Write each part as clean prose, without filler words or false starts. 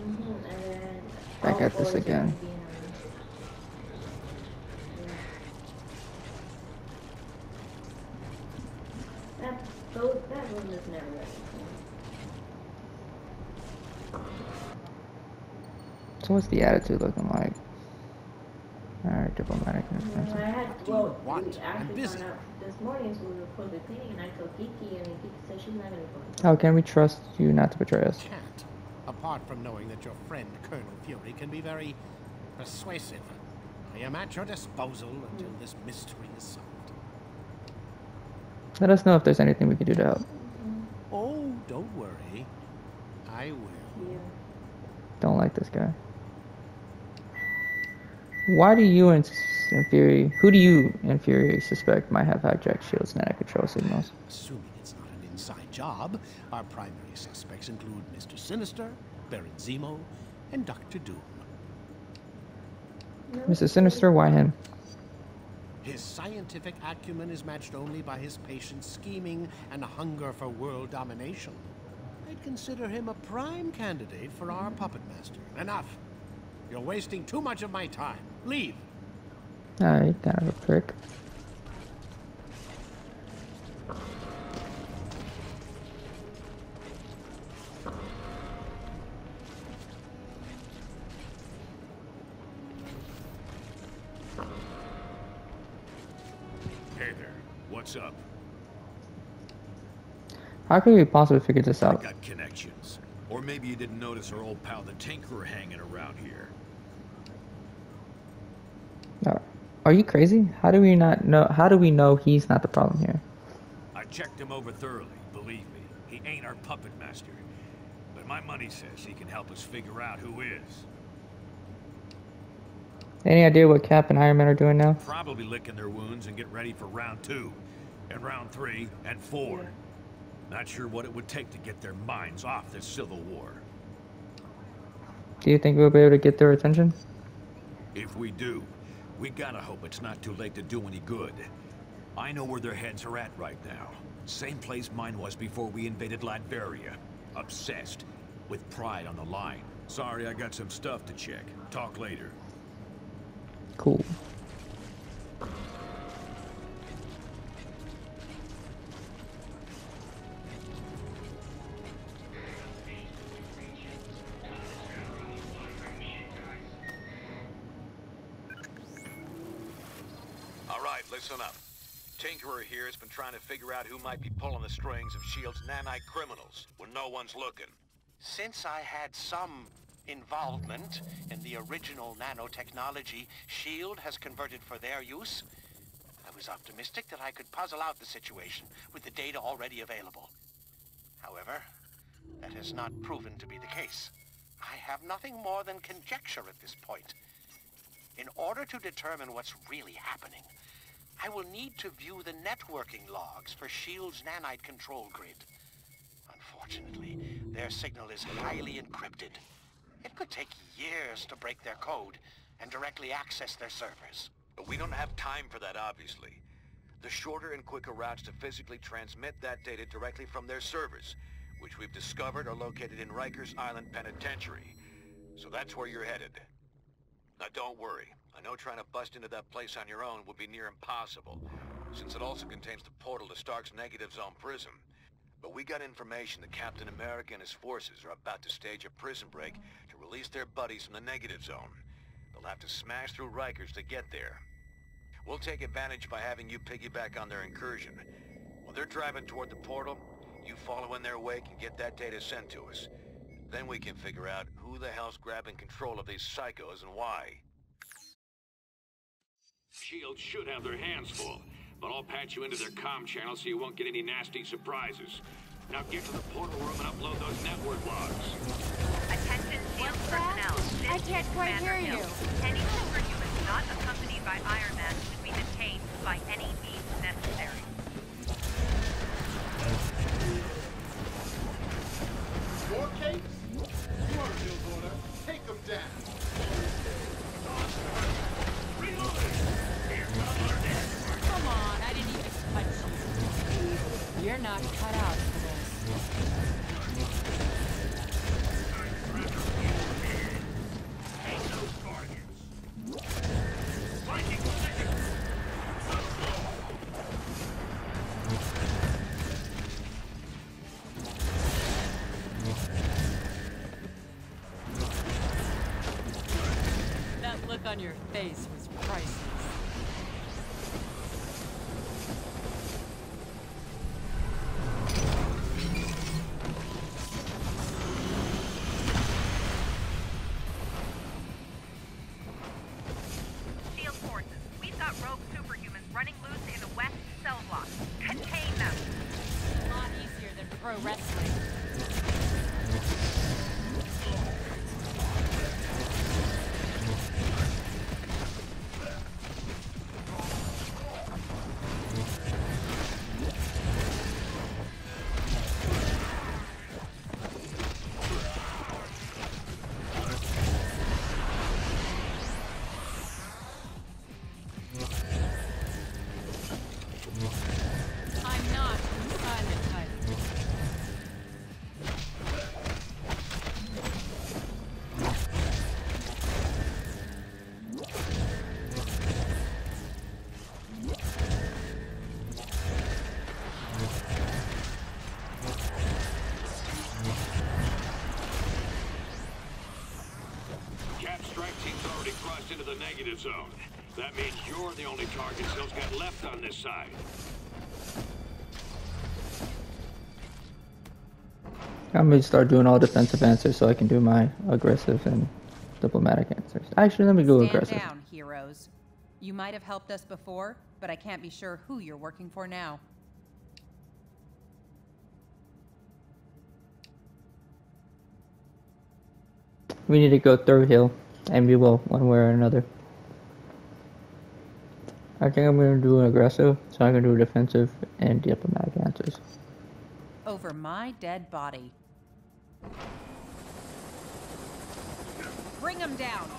And then Back all at this fours are gonna again. be in yeah. That room is never ready. So what's the attitude looking like? Alright, diplomatic and I offensive. had, Do you well, we want? I'm actually busy. found out this morning, so we were supposed to be cleaning, and I told Kiki, and Kiki said she's not gonna go. How can we trust you not to betray us? Can't. Apart from knowing that your friend Colonel Fury can be very persuasive. I am at your disposal until this mystery is solved. Let us know if there's anything we can do to help. Oh, don't worry. I will. Yeah. Don't like this guy. Why do you and Fury, who do you and Fury suspect might have hijacked Shield's net control signals? Assuming it's not an inside job, our primary suspects include Mr. Sinister, Baron Zemo, and Dr. Doom. Mr. Sinister, why him? His scientific acumen is matched only by his patient scheming and hunger for world domination. I'd consider him a prime candidate for our puppet master. Enough! You're wasting too much of my time. Leave! Alright, kind of a prick. Hey there, what's up? How could we possibly figure this I out? got connections. Or maybe you didn't notice our old pal the Tinkerer hanging around here. Are you crazy? How do we not know? How do we know he's not the problem here? I checked him over thoroughly, believe me. He ain't our puppet master. But my money says he can help us figure out who is. Any idea what Cap and Iron Man are doing now? Probably licking their wounds and get ready for round 2, and round 3, and 4. Not sure what it would take to get their minds off this civil war. Do you think we'll be able to get their attention? If we do, we gotta hope it's not too late to do any good. I know where their heads are at right now. Same place mine was before we invaded Latveria. Obsessed, with pride on the line. Sorry, I got some stuff to check. Talk later. Cool. All right, listen up. Tinkerer here has been trying to figure out who might be pulling the strings of S.H.I.E.L.D.'s nanite criminals when no one's looking. Since I had some involvement in the original nanotechnology S.H.I.E.L.D. has converted for their use, I was optimistic that I could puzzle out the situation with the data already available. However, that has not proven to be the case. I have nothing more than conjecture at this point. In order to determine what's really happening, I will need to view the networking logs for S.H.I.E.L.D.'s nanite control grid. Unfortunately, their signal is highly encrypted. It could take years to break their code and directly access their servers. But we don't have time for that, obviously. The shorter and quicker routes to physically transmit that data directly from their servers, which we've discovered are located in Rikers Island Penitentiary. So that's where you're headed. Now don't worry. I know trying to bust into that place on your own would be near impossible, since it also contains the portal to Stark's Negative Zone prison. But we got information that Captain America and his forces are about to stage a prison break to release their buddies from the Negative Zone. They'll have to smash through Rikers to get there. We'll take advantage by having you piggyback on their incursion. While they're driving toward the portal, you follow in their wake and get that data sent to us. Then we can figure out who the hell's grabbing control of these psychos and why. S.H.I.E.L.D. should have their hands full, but I'll patch you into their comm channel so you won't get any nasty surprises. Now get to the portal room and upload those network logs. Attention S.H.I.E.L.D. personnel. This I can't is quite Commander hear you. Hill. Any superhumans not accompanied by Iron Man should be detained by any means necessary. Your case? Murder's order. Take them down. Come on, I didn't even touch you. You're not cut out for this. on your face was priceless. Shield forces, we've got rogue superhumans running loose in the west cell block. Contain them. A lot easier than pro wrestling. I'm not the silent type. Cap strike team's already crossed into the negative zone. That means you're the only target Sil's got left on this side. I'm gonna start doing all defensive answers so I can do my aggressive and diplomatic answers. Actually, let me go Stand aggressive. down, heroes. You might have helped us before, but I can't be sure who you're working for now. We need to go third hill, and we will, one way or another. I think I'm gonna do an aggressive, so I can do defensive and diplomatic answers. Over my dead body. Bring him down!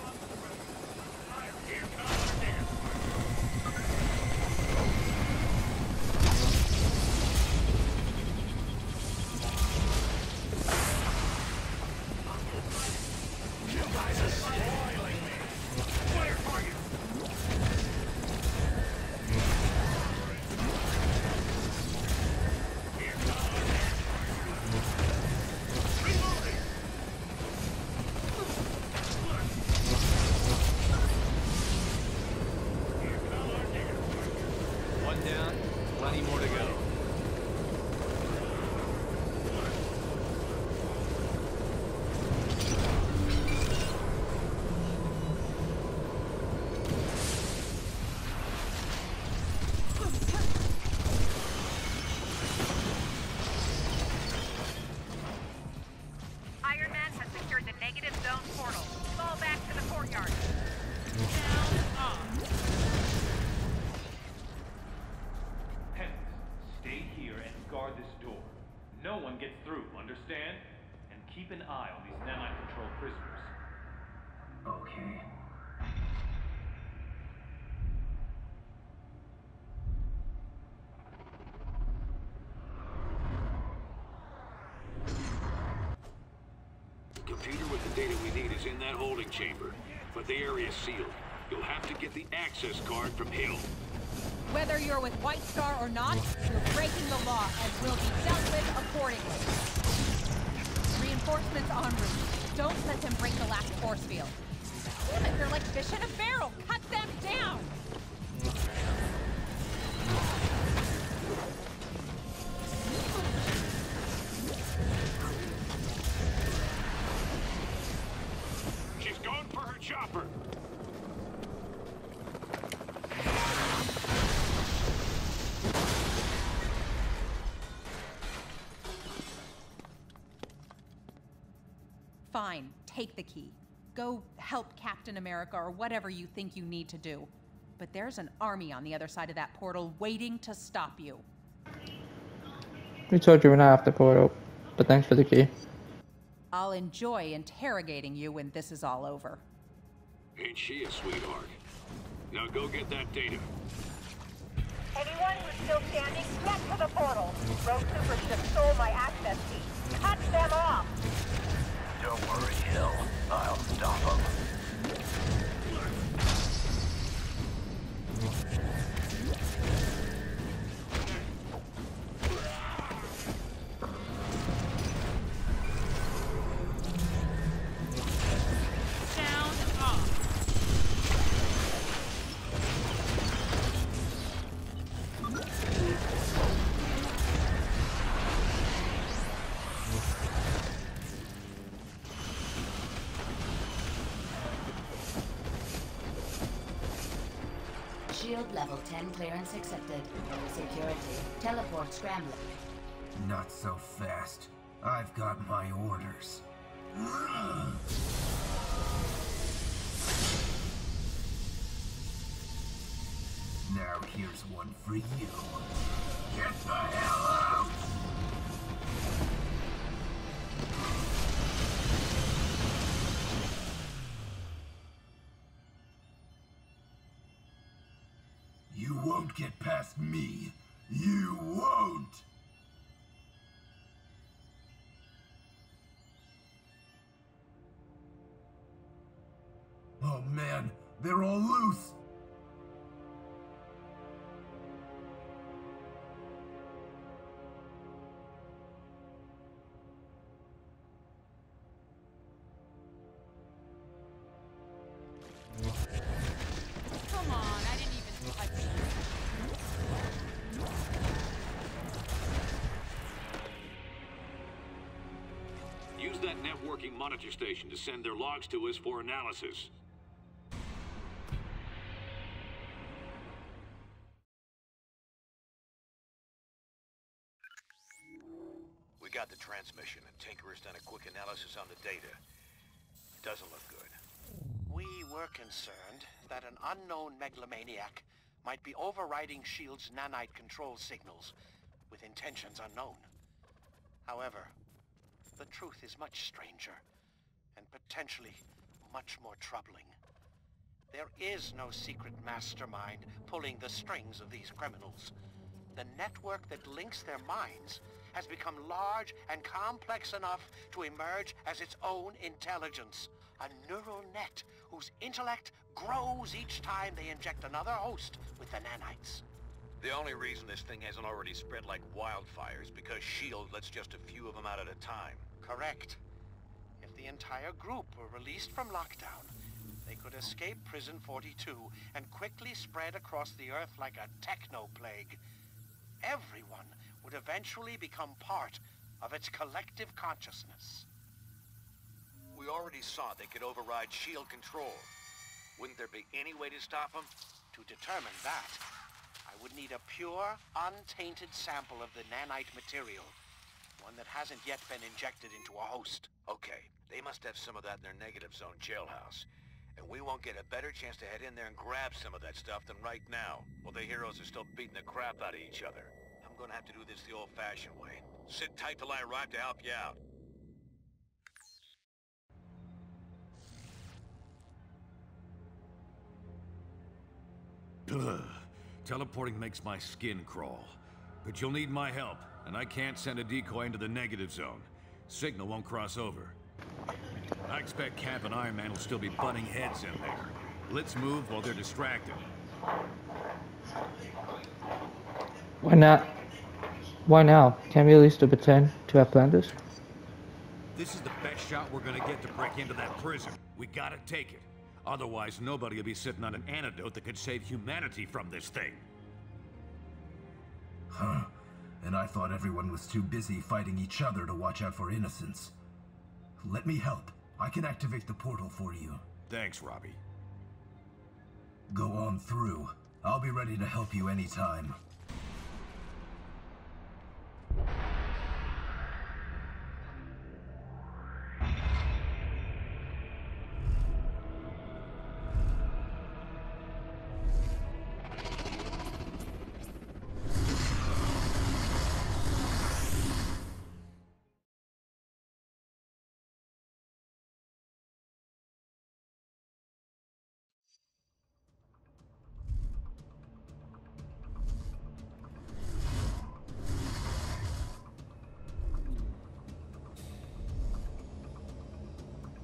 One down, plenty more to go. Iron Man has secured the negative zone portal. Fall back to the courtyard. Hence, stay here and guard this door. No one gets through, understand? And keep an eye on these nanite-controlled prisoners. Okay. The computer with the data we need is in that holding chamber, but the area's sealed. You'll have to get the access card from Hill. Whether you're with White Star or not, you're breaking the law and will be dealt with accordingly. Reinforcements en route. Don't let them break the last force field. Damn it, they're like fish in a barrel. Cut them down! She's going for her chopper. Fine, take the key. Go help Captain America or whatever you think you need to do. But there's an army on the other side of that portal waiting to stop you. We told you we're not after portal, but thanks for the key. I'll enjoy interrogating you when this is all over. Ain't she a sweetheart? Now go get that data. Anyone who's still standing, get to the portal. Rogue Supership stole my access key. Cut them off. Don't worry, Hill. I'll stop him. Sound off. Shield level 10 clearance accepted. Security. Teleport scrambling. Not so fast. I've got my orders. Now here's one for you. Get the hell out! You won't get past me. You won't! Oh man, they're all loose! Come on, I didn't even touch you. Use that networking monitor station to send their logs to us for analysis. We got the transmission, and Tinker's done a quick analysis on the data. Doesn't look good. We were concerned that an unknown megalomaniac might be overriding S.H.I.E.L.D.'s nanite control signals with intentions unknown. However, the truth is much stranger and potentially much more troubling. There is no secret mastermind pulling the strings of these criminals. The network that links their minds has become large and complex enough to emerge as its own intelligence. A neural net whose intellect grows each time they inject another host with the nanites. The only reason this thing hasn't already spread like wildfire is because S.H.I.E.L.D. lets just a few of them out at a time. Correct. If the entire group were released from lockdown, they could escape Prison 42 and quickly spread across the Earth like a techno-plague. Everyone would eventually become part of its collective consciousness. We already saw they could override S.H.I.E.L.D. control. Wouldn't there be any way to stop them? To determine that, I would need a pure, untainted sample of the nanite material. One that hasn't yet been injected into a host. Okay, they must have some of that in their negative zone jailhouse. And we won't get a better chance to head in there and grab some of that stuff than right now, while the heroes are still beating the crap out of each other. I'm gonna have to do this the old-fashioned way. Sit tight till I arrive to help you out. Ugh. Teleporting makes my skin crawl. But you'll need my help, and I can't send a decoy into the negative zone. Signal won't cross over. I expect Cap and Iron Man will still be butting heads in there. Let's move while they're distracted. Why not? Why now? Can't we at least pretend to have planned this? This is the best shot we're gonna get to break into that prison. We gotta take it. Otherwise, nobody will be sitting on an antidote that could save humanity from this thing. Huh. And I thought everyone was too busy fighting each other to watch out for innocents. Let me help. I can activate the portal for you. Thanks, Robbie. Go on through. I'll be ready to help you anytime.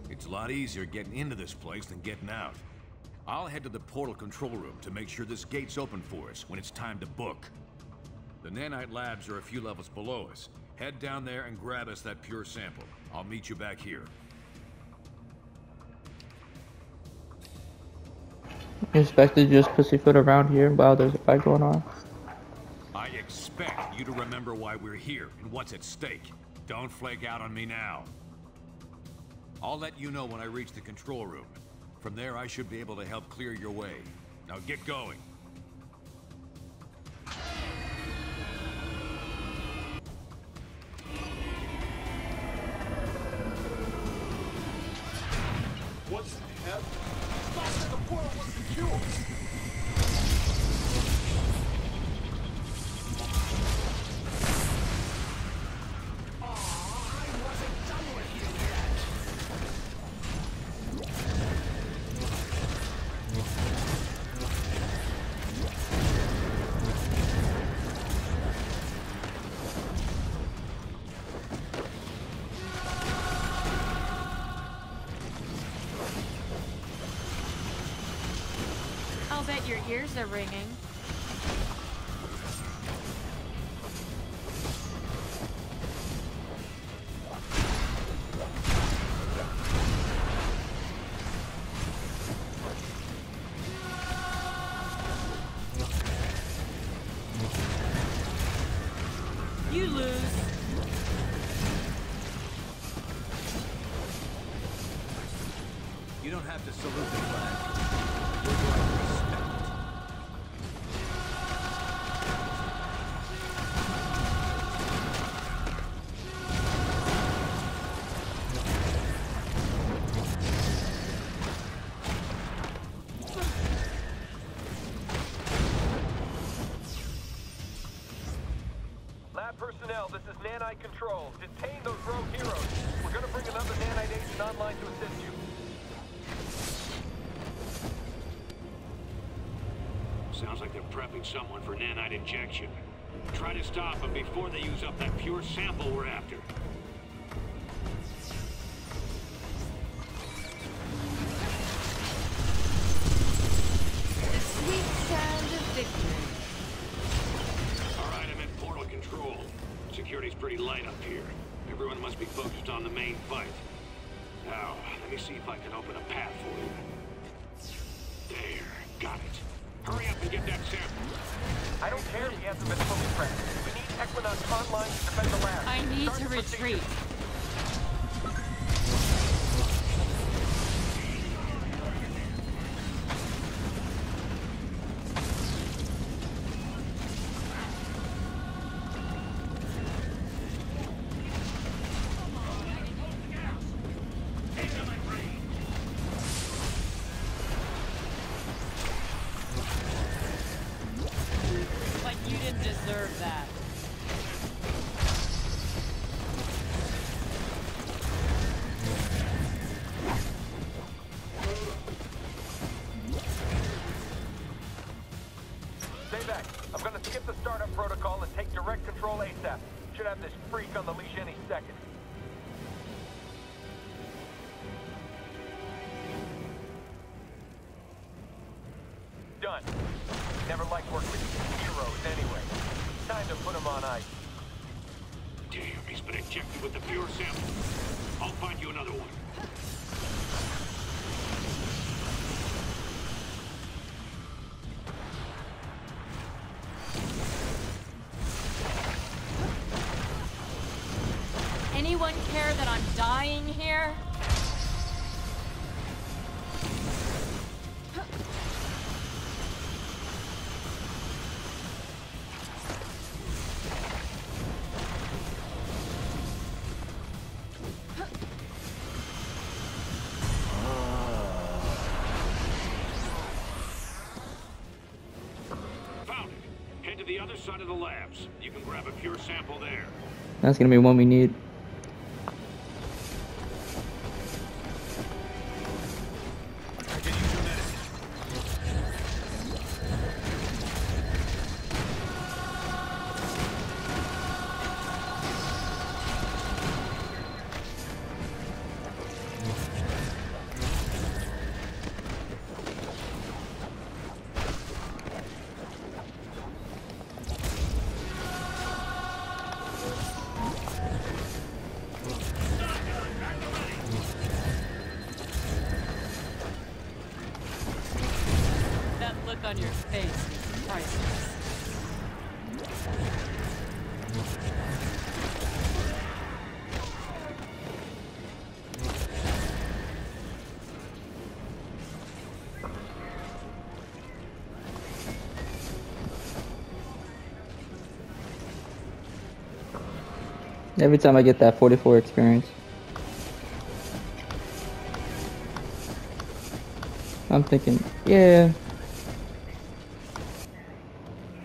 It's a lot easier getting into this place than getting out. I'll head to the portal control room to make sure this gate's open for us when it's time to book. The nanite labs are a few levels below us. Head down there and grab us that pure sample. I'll meet you back here. You expect to just pussyfoot around here while there's a fight going on? I expect you to remember why we're here and what's at stake. Don't flake out on me now. I'll let you know when I reach the control room. From there, I should be able to help clear your way. Now get going. What the hell? I said the portal was secure. I'll bet your ears are ringing. You lose. You don't have to salute the flag. You're going to respect it. Lab personnel, this is Nanite Control. Detain those rogue heroes. We're gonna bring another Nanite agent online to assist you. Sounds like they're prepping someone for nanite injection. Try to stop them before they use up that pure sample we're after. The sweet sound of victory. All right, I'm in portal control. Security's pretty light up here. Everyone must be focused on the main fight. Now, let me see if I can open a path for you. There, got it. Hurry up and get that sample. I don't care if he hasn't been fully prepped. We need Equinox online to defend the lab. I need Start to the procedure. retreat. But you didn't deserve that. Stay back. I'm gonna skip the startup protocol and take direct control ASAP. Should have this freak on the leash any second. Done. Never liked working with these heroes anyway. Time to put them on ice. Damn, he's been injected with the pure sample. I'll find you another one. Anyone care that I'm dying here? Found it. Head to the other side of the labs. You can grab a pure sample there. That's gonna be one we need. I can use your medicine. That look on your face is priceless. Every time I get that 44 experience. I'm thinking, yeah.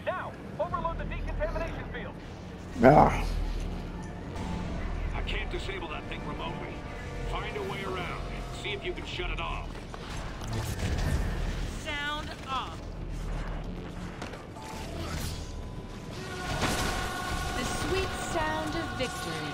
Now, overload the decontamination field. Ah. I can't disable that thing remotely. Find a way around. See if you can shut it off. Sound off. The sweet sound of victory.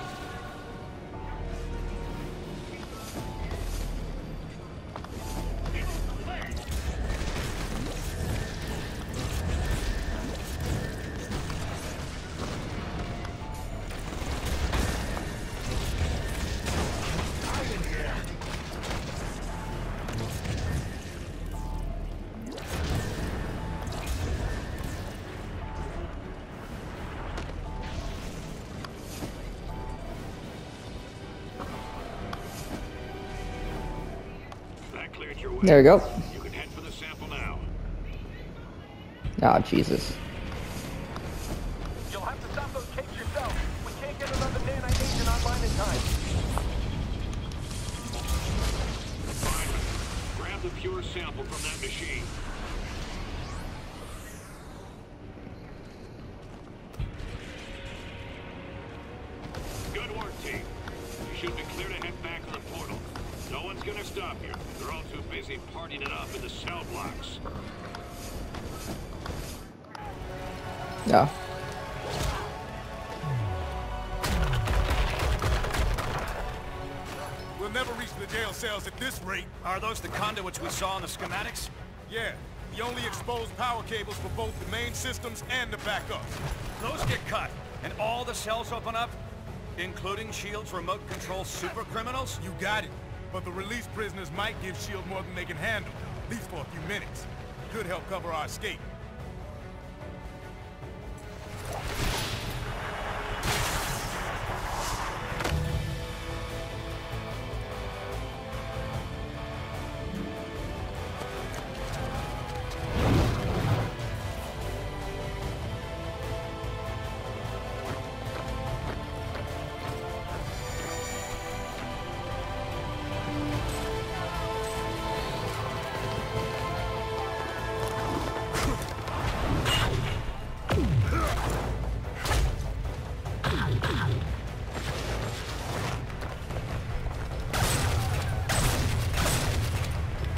There we go. You can head for the sample now. Ah, Jesus. You'll have to stop those capes yourself. We can't get another nanite agent online in time. Fine. Grab the pure sample from that machine. Good work, team. You should be clear to head back to the portal. No one's gonna stop you. They're all too busy partying it up in the cell blocks. Yeah. We'll never reach the jail cells at this rate. Are those the conduits we saw in the schematics? Yeah, the only exposed power cables for both the main systems and the backups. Those get cut, and all the cells open up? Including S.H.I.E.L.D.'s remote control super criminals? You got it. But the released prisoners might give S.H.I.E.L.D. more than they can handle, at least for a few minutes. Could help cover our escape.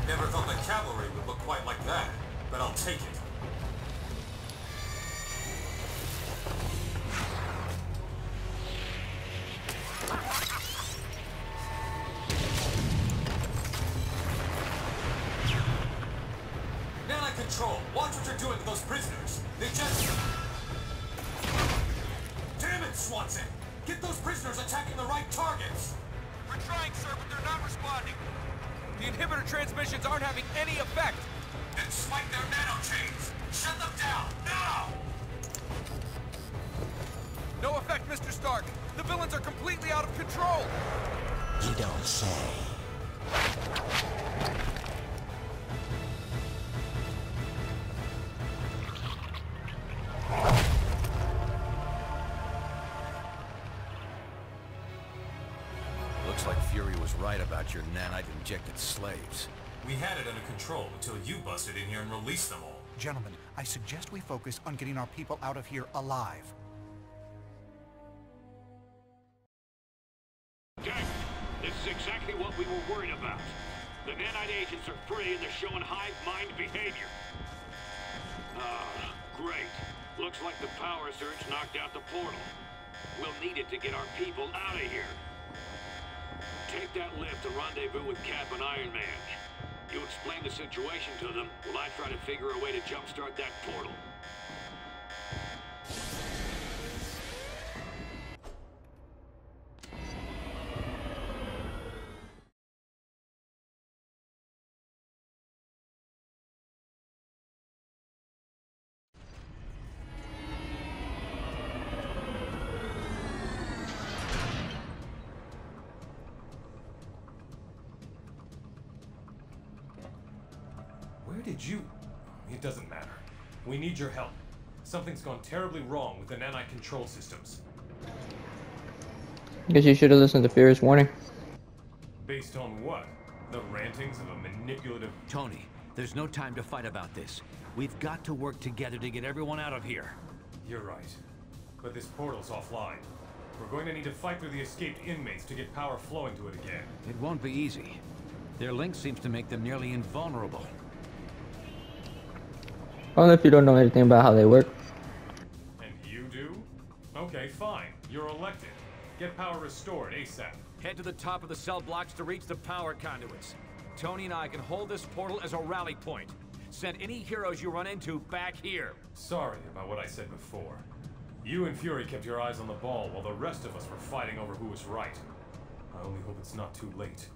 Never thought the cavalry would look quite like that, but I'll take it. Nanite Control, watch what you're doing to those prisoners. They just... Damn it, Swanson! Get those prisoners attacking the right targets! We're trying, sir, but they're not responding. The inhibitor transmissions aren't having any effect. Then swipe their nanochains! Shut them down, now! No effect, Mr. Stark. The villains are completely out of control. You don't say. Looks like Fury was right about your nanite-injected slaves. We had it under control until you busted in here and released them all. Gentlemen, I suggest we focus on getting our people out of here alive. Okay, this is exactly what we were worried about. The nanite agents are free and they're showing hive mind behavior. Great. Looks like the power surge knocked out the portal. We'll need it to get our people out of here. Take that lift and rendezvous with Cap and Iron Man. You explain the situation to them while I try to figure a way to jumpstart that portal. Where did you... It doesn't matter. We need your help. Something's gone terribly wrong with the nanite control systems. Guess you should have listened to Fury's warning. Based on what? The rantings of a manipulative... Tony, There's no time to fight about this. We've got to work together to get everyone out of here. You're right. But this portal's offline. We're going to need to fight through the escaped inmates to get power flowing to it again. It won't be easy. Their link seems to make them nearly invulnerable. Only if you don't know anything about how they work. And you do? Okay, fine. You're elected. Get power restored ASAP. Head to the top of the cell blocks to reach the power conduits. Tony and I can hold this portal as a rally point. Send any heroes you run into back here. Sorry about what I said before. You and Fury kept your eyes on the ball while the rest of us were fighting over who was right. I only hope it's not too late.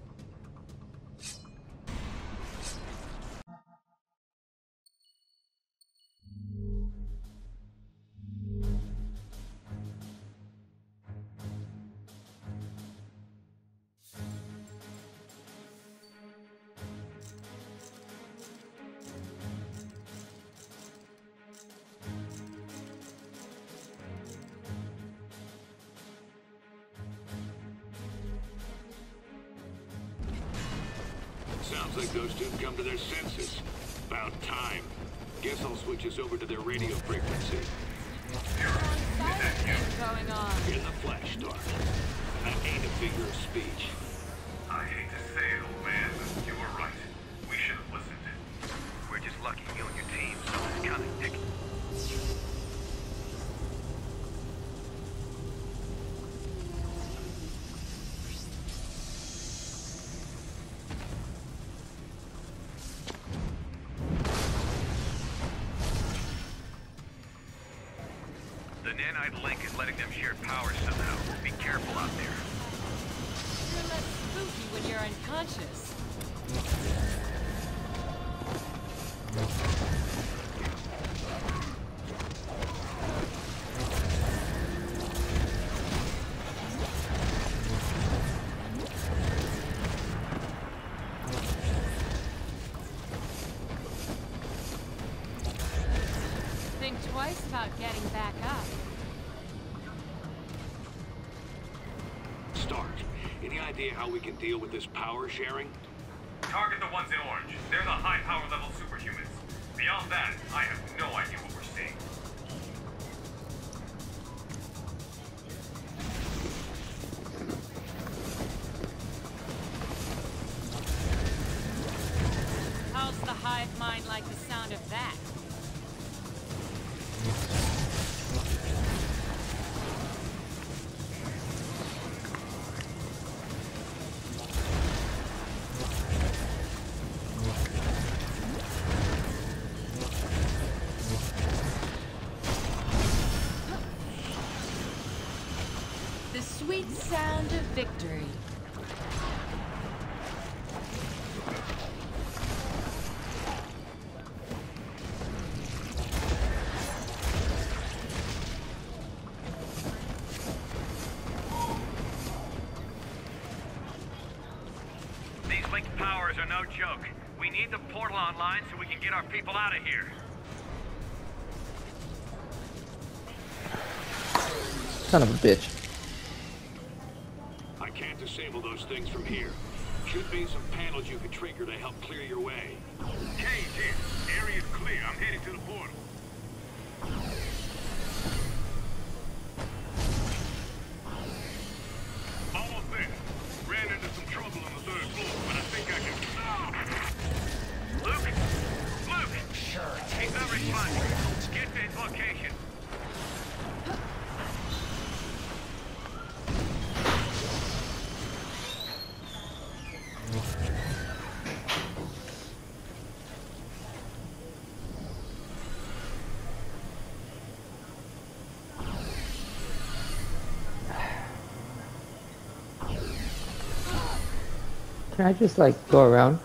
Sounds like those two have come to their senses. About time. Guess I'll switch us over to their radio frequency. Going on? In the flesh, Dark. That ain't a figure of speech. I hate to say it, old man, but you were right. We should have listened. We're just lucky you and your team saw this coming, Dick. The nanite link is letting them share power somehow. Be careful out there. You're less spooky when you're unconscious. Think twice about getting back up. Start. Any idea how we can deal with this power sharing? Target the ones in orange. They're the high power level superhumans. Beyond that, I have no idea what we're seeing. How's the hive mind like the sound of that? The sweet sound of victory. These linked powers are no joke. We need the portal online so we can get our people out of here. Son of a bitch. I can't disable those things from here. Should be some panels you could trigger to help clear your way. Cage in. Area's clear. I'm heading to the portal. Almost there. Ran into some trouble on the third floor, but I think I can... Luke? Luke! Sure. He's not responding. Get to his location. Can I just like go around?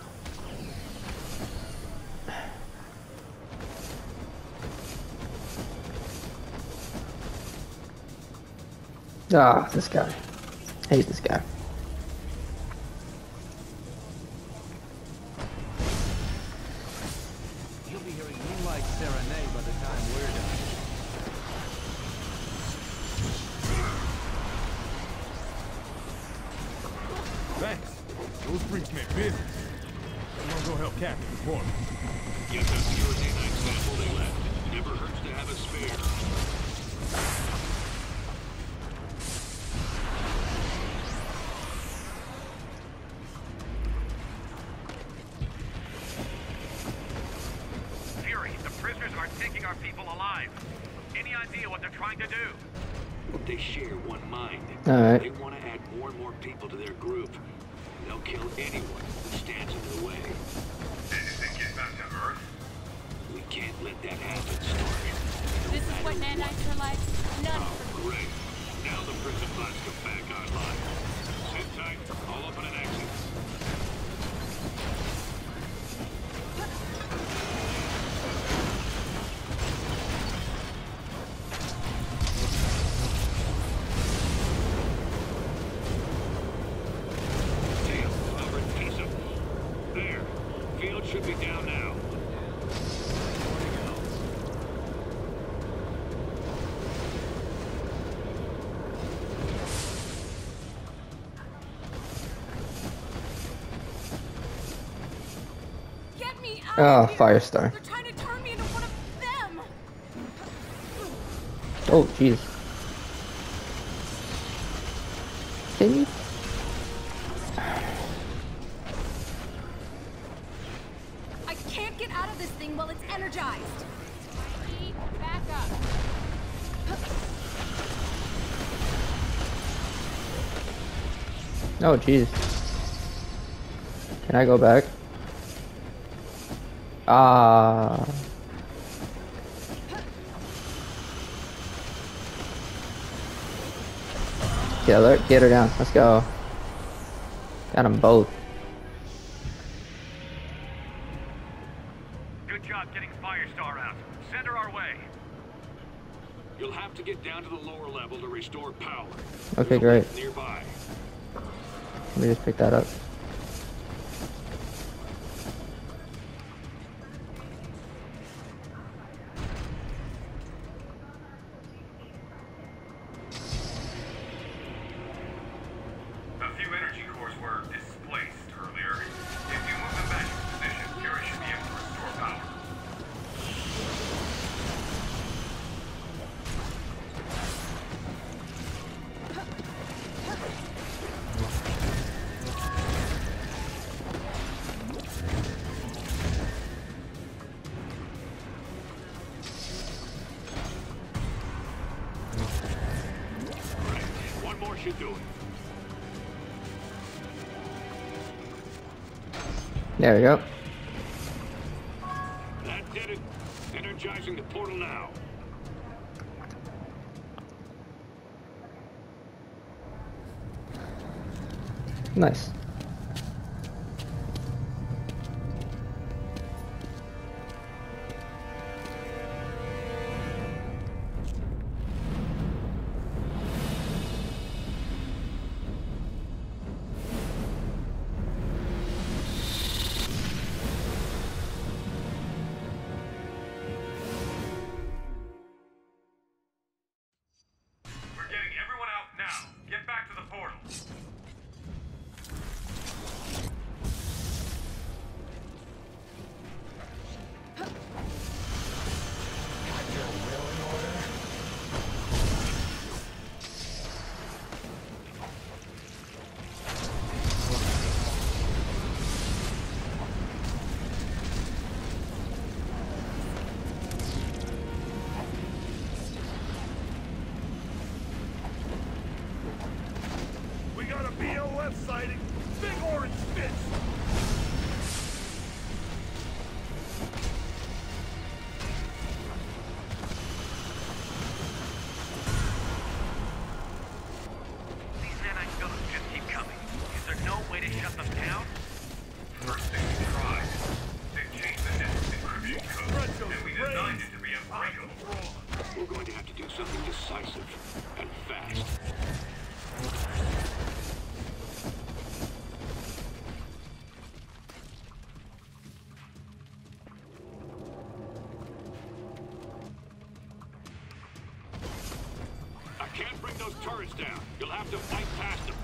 Ah, this guy. I hate this guy. You'll be hearing Moonlight Serenade by the time we're done. Thanks. Those freaks meant business. You wanna go help Captain report. Get that pure nanite sample they left. Never hurts to have a spare. Fury, the prisoners are taking our people alive. Any idea what they're trying to do? They share one mind. Alright. They want to add more and more people to their group. They'll kill anyone who stands in the way. And if they get back to Earth? We can't let that happen, Stark. This is what nanites are like? None. Oh, great. Now the prison pods come back online. Sit tight. I'll open an exit. Should be down now. Get me out Oh, of here. Firestar. They're trying to turn me into one of them. Oh, jeez. Can you? I can't get out of this thing while it's energized. Back up. Oh, jeez. Can I go back? Ah. Get her down. Let's go. Got them both. Good job getting Firestar out. Send her our way. You'll have to get down to the lower level to restore power. Okay, great. Nearby. Let me just pick that up. A few energy cores were displaced earlier. If you move them back into position, Fury should be able to restore power. One more should do it. There we go. That did it. Energizing the portal now. Nice. We're getting everyone out now. Get back to the portal. We got a BOF sighting. Big orange fish. These nanite buildings just keep coming. Is there no way to shut them down? First thing we tried. They've changed the network encryption code, and we designed it to be unbreakable. We're going to have to do something decisive and fast. I can't bring those turrets down. You'll have to fight past them.